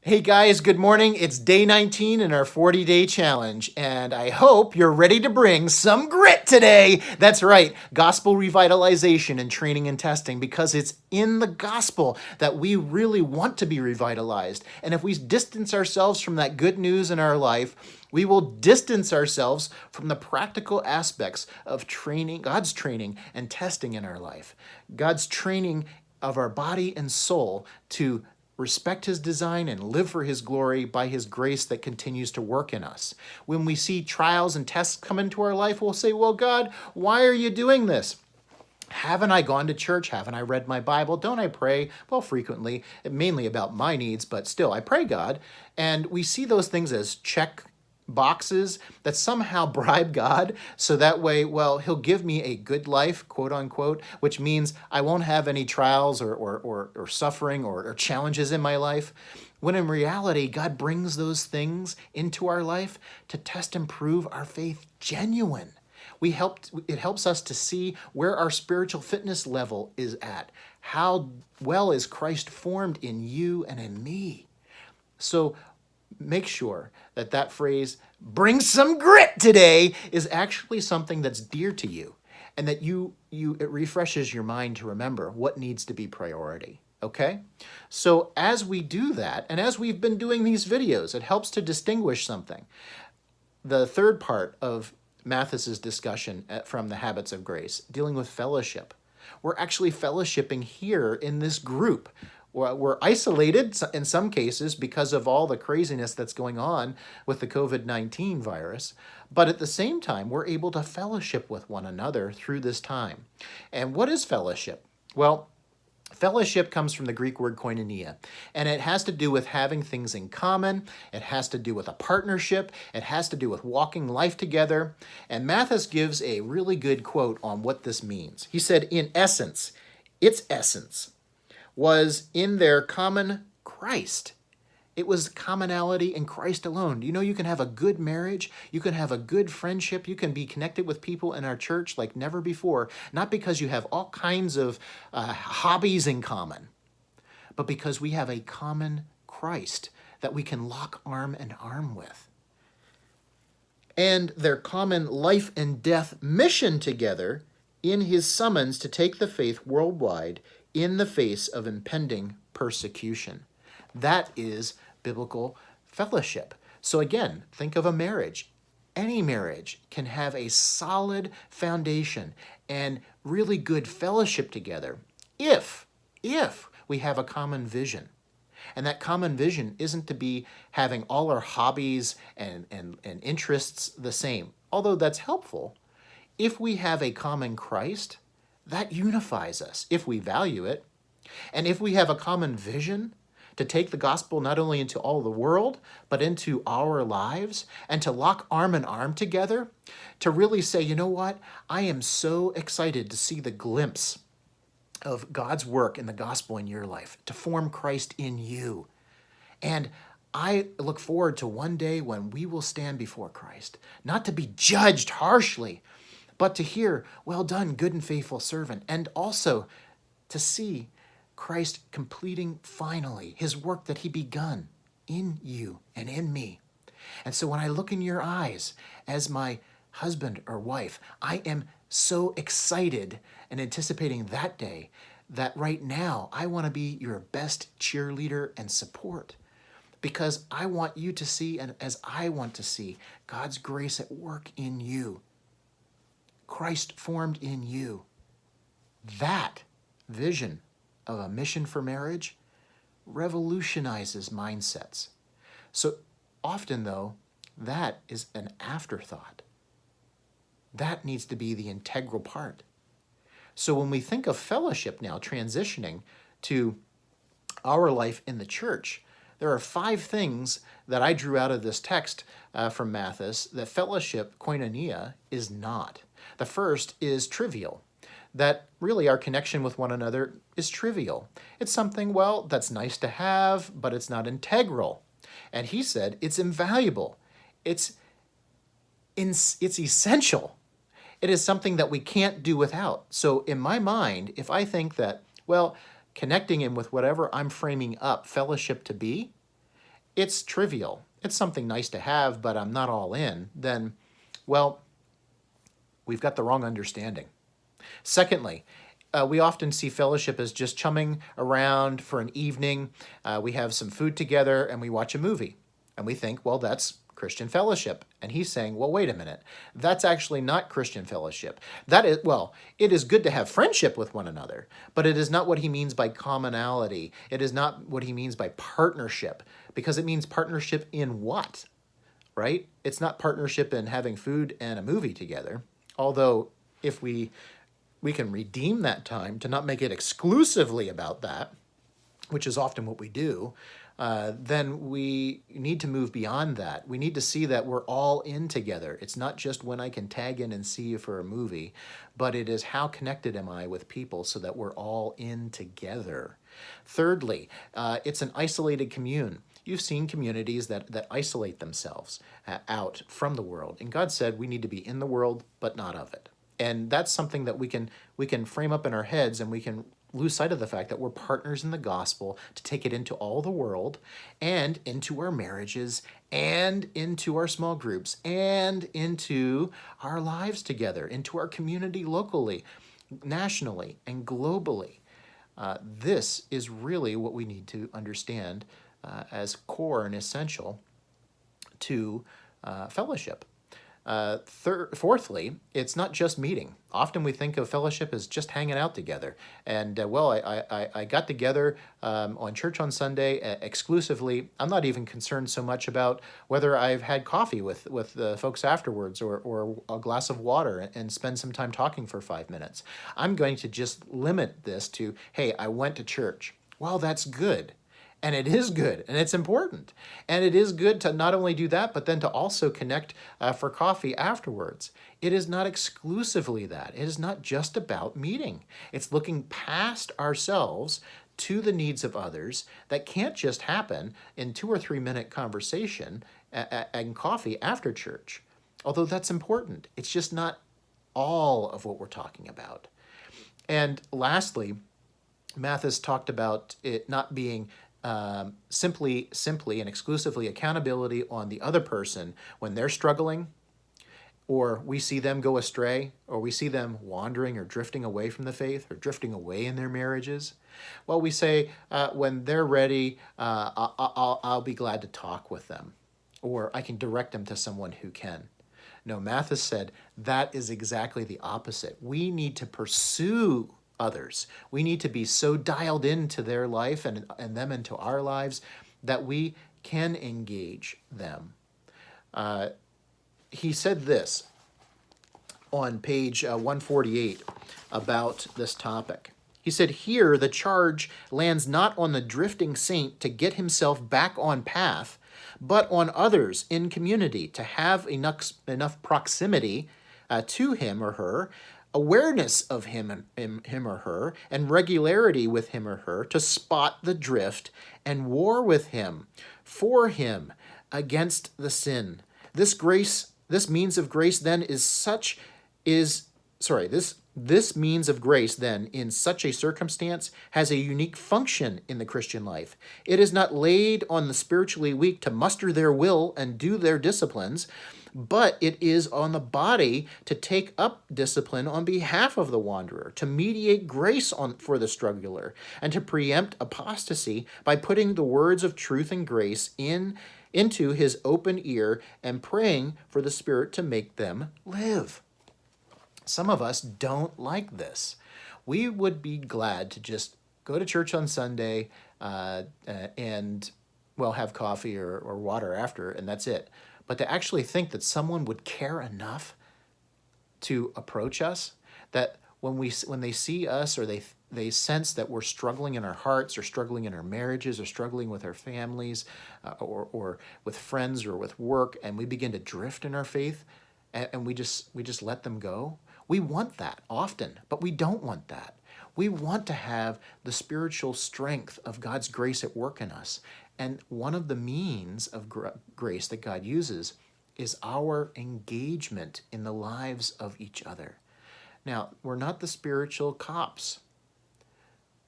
Hey guys, good morning. It's day 19 in our 40-day challenge, and I hope you're ready to bring some grit today. That's right, gospel revitalization and training and testing, because it's in the gospel that we really want to be revitalized. And if we distance ourselves from that good news in our life, we will distance ourselves from the practical aspects of training, God's training and testing in our life. God's training of our body and soul to respect his design and live for his glory by his grace that continues to work in us. When we see trials and tests come into our life, we'll say, well, God, why are you doing this? Haven't I gone to church? Haven't I read my Bible? Don't I pray? Well, frequently, mainly about my needs, but still, I pray God. And we see those things as check boxes that somehow bribe God so that way, well, he'll give me a good life, quote unquote, which means I won't have any trials or suffering or challenges in my life. When in reality, God brings those things into our life to test and prove our faith genuine. It helps us to see where our spiritual fitness level is at. How well is Christ formed in you and in me? So make sure that that phrase, bring some grit today, is actually something that's dear to you, and that it refreshes your mind to remember what needs to be priority. Okay? So as we do that, and as we've been doing these videos, it helps to distinguish something. The third part of Matthes's discussion from the Habits of Grace, dealing with fellowship. We're actually fellowshipping here in this group. We're isolated in some cases because of all the craziness that's going on with the COVID-19 virus, but at the same time, we're able to fellowship with one another through this time. And what is fellowship? Well, fellowship comes from the Greek word koinonia, and it has to do with having things in common. It has to do with a partnership. It has to do with walking life together. And Matthes gives a really good quote on what this means. He said, in essence, its essence was in their common Christ. It was commonality in Christ alone. You know, you can have a good marriage, you can have a good friendship, you can be connected with people in our church like never before, not because you have all kinds of hobbies in common, but because we have a common Christ that we can lock arm in arm with. And their common life and death mission together in his summons to take the faith worldwide in the face of impending persecution. That is biblical fellowship. So again, think of a marriage. Any marriage can have a solid foundation and really good fellowship together if we have a common vision. And that common vision isn't to be having all our hobbies and interests the same, although that's helpful. If we have a common Christ, that unifies us if we value it. And if we have a common vision to take the gospel not only into all the world, but into our lives, and to lock arm in arm together, to really say, you know what? I am so excited to see the glimpse of God's work in the gospel in your life, to form Christ in you. And I look forward to one day when we will stand before Christ, not to be judged harshly, but to hear, well done, good and faithful servant, and also to see Christ completing finally his work that he begun in you and in me. And so when I look in your eyes as my husband or wife, I am so excited and anticipating that day that right now I want to be your best cheerleader and support, because I want you to see, and as I want to see, God's grace at work in you, Christ formed in you. That vision of a mission for marriage revolutionizes mindsets. So often, though, that is an afterthought. That needs to be the integral part. So when we think of fellowship now transitioning to our life in the church, there are 5 things that I drew out of this text from Matthes that fellowship, koinonia, is not. The first is trivial, that really our connection with one another is trivial. It's something, well, that's nice to have, but it's not integral. And he said it's invaluable. It's essential. It is something that we can't do without. So in my mind, if I think that, well, connecting him with whatever I'm framing up fellowship to be, it's trivial, it's something nice to have, but I'm not all in, then, well, we've got the wrong understanding. Secondly, we often see fellowship as just chumming around for an evening. We have some food together and we watch a movie. And we think, well, that's Christian fellowship. And he's saying, well, wait a minute. That's actually not Christian fellowship. That is, well, it is good to have friendship with one another, but it is not what he means by commonality. It is not what he means by partnership, because it means partnership in what? Right? It's not partnership in having food and a movie together. Although if we can redeem that time to not make it exclusively about that, which is often what we do, then we need to move beyond that. We need to see that we're all in together. It's not just when I can tag in and see you for a movie, but it is how connected am I with people so that we're all in together. Thirdly, it's an isolated commune. You've seen communities that isolate themselves out from the world. And God said we need to be in the world, but not of it. And that's something that we can frame up in our heads, and we can lose sight of the fact that we're partners in the gospel to take it into all the world and into our marriages and into our small groups and into our lives together, into our community locally, nationally, and globally. This is really what we need to understand as core and essential to fellowship. Fourthly, it's not just meeting. Often we think of fellowship as just hanging out together. And I got together on church on Sunday exclusively. I'm not even concerned so much about whether I've had coffee with the folks afterwards or a glass of water and spend some time talking for 5 minutes. I'm going to just limit this to, hey, I went to church. Well, that's good. And it is good, and it's important. And it is good to not only do that, but then to also connect for coffee afterwards. It is not exclusively that. It is not just about meeting. It's looking past ourselves to the needs of others that can't just happen in 2 or 3 minute conversation and coffee after church. Although that's important, it's just not all of what we're talking about. And lastly, Mathis talked about it not being simply and exclusively accountability on the other person when they're struggling, or we see them go astray, or we see them wandering or drifting away from the faith, or drifting away in their marriages. Well, we say when they're ready, I'll be glad to talk with them, or I can direct them to someone who can. No, Mathis said that is exactly the opposite. We need to pursue others. We need to be so dialed into their life and them into our lives that we can engage them. He said this on page 148 about this topic. He said, here the charge lands not on the drifting saint to get himself back on path, but on others in community to have enough proximity to him or her, awareness of him or her, and regularity with him or her to spot the drift and war with him, for him, against the sin. This means of grace then this means of grace then in such a circumstance has a unique function in the Christian life. It is not laid on the spiritually weak to muster their will and do their disciplines, but it is on the body to take up discipline on behalf of the wanderer, to mediate grace for the struggler, and to preempt apostasy by putting the words of truth and grace into his open ear and praying for the Spirit to make them live. Some of us don't like this. We would be glad to just go to church on Sunday and, well, have coffee or water after, and that's it. But to actually think that someone would care enough to approach us, that when they see us or they sense that we're struggling in our hearts or struggling in our marriages or struggling with our families or with friends or with work, and we begin to drift in our faith and we just let them go. We want that often, but we don't want that. We want to have the spiritual strength of God's grace at work in us. And one of the means of grace that God uses is our engagement in the lives of each other. Now, we're not the spiritual cops.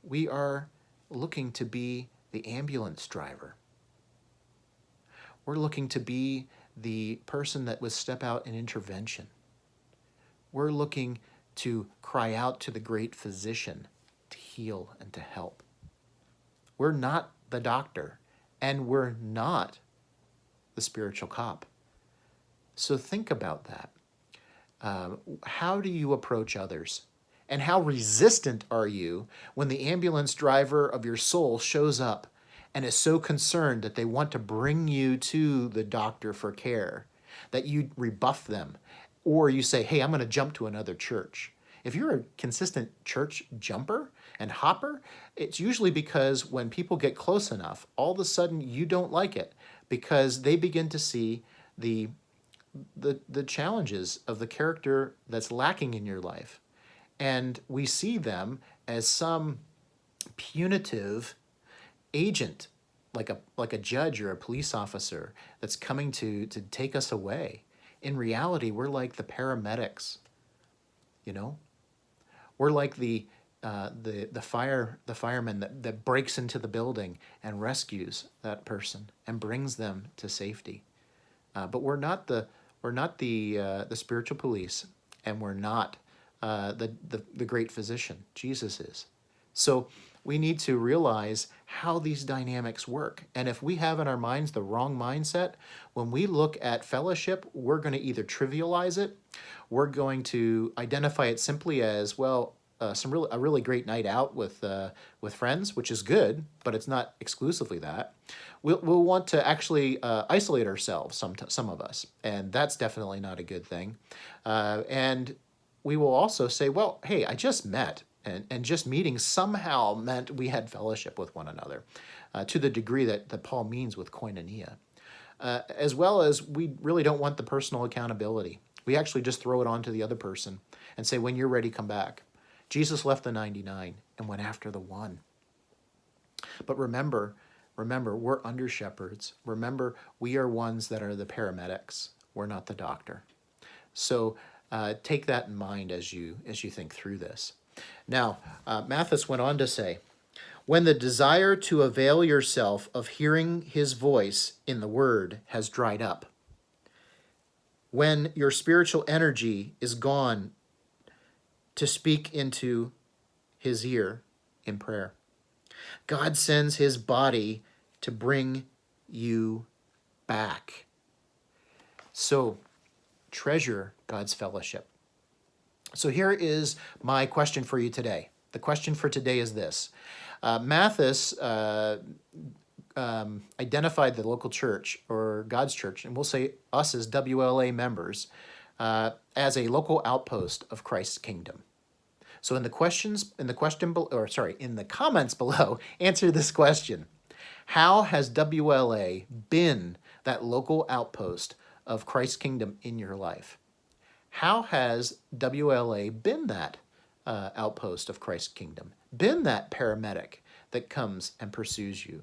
We are looking to be the ambulance driver. We're looking to be the person that would step out in intervention. We're looking to cry out to the great physician to heal and to help. We're not the doctor, and we're not the spiritual cop. So think about that. How do you approach others? And how resistant are you when the ambulance driver of your soul shows up and is so concerned that they want to bring you to the doctor for care, that you rebuff them, or you say, hey, I'm going to jump to another church? If you're a consistent church jumper and hopper, it's usually because when people get close enough, all of a sudden you don't like it because they begin to see the challenges of the character that's lacking in your life. And we see them as some punitive agent, like a judge or a police officer that's coming to take us away. In reality, we're like the paramedics, you know? We're like the fireman that breaks into the building and rescues that person and brings them to safety. But we're not the spiritual police, and we're not the great physician. Jesus is. So we need to realize how these dynamics work. And if we have in our minds the wrong mindset, when we look at fellowship, we're going to either trivialize it, we're going to identify it simply as, well, a really great night out with friends, which is good, but it's not exclusively that. We'll want to actually isolate ourselves, some of us, and that's definitely not a good thing. And we will also say, well, hey, I just met, and just meeting somehow meant we had fellowship with one another, to the degree that Paul means with koinonia. As well as we really don't want the personal accountability. We actually just throw it on to the other person and say, when you're ready, come back. Jesus left the 99 and went after the one. But remember, we're under shepherds. Remember, we are ones that are the paramedics. We're not the doctor. So take that in mind as you think through this. Now, Matthes went on to say, when the desire to avail yourself of hearing his voice in the word has dried up, when your spiritual energy is gone to speak into his ear in prayer, God sends his body to bring you back. So treasure God's fellowship. So here is my question for you today. The question for today is this. Matthes identified the local church, or God's church, and we'll say us as WLA members, as a local outpost of Christ's kingdom. So in the comments below, answer this question. How has WLA been that local outpost of Christ's kingdom in your life? How has WLA been that outpost of Christ's kingdom? Been that paramedic that comes and pursues you?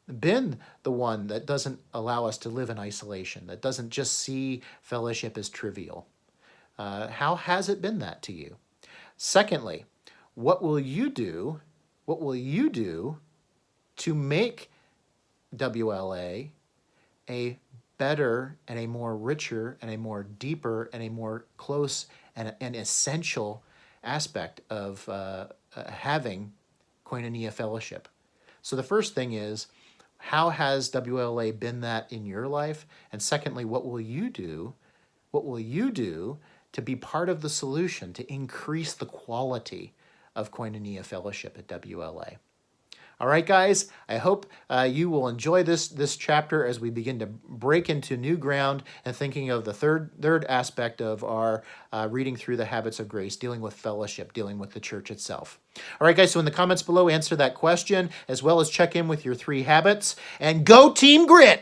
Been the one that doesn't allow us to live in isolation, that doesn't just see fellowship as trivial? How has it been that to you? Secondly, what will you do to make WLA a better and a more richer and a more deeper and a more close and an essential aspect of having koinonia fellowship? So the first thing is, how has WLA been that in your life? And secondly, what will you do to be part of the solution to increase the quality of koinonia fellowship at WLA? All right, guys, I hope you will enjoy this chapter as we begin to break into new ground and thinking of the third aspect of our reading through the habits of grace, dealing with fellowship, dealing with the church itself. All right, guys, so in the comments below, answer that question, as well as check in with your 3 habits, and go Team Grit!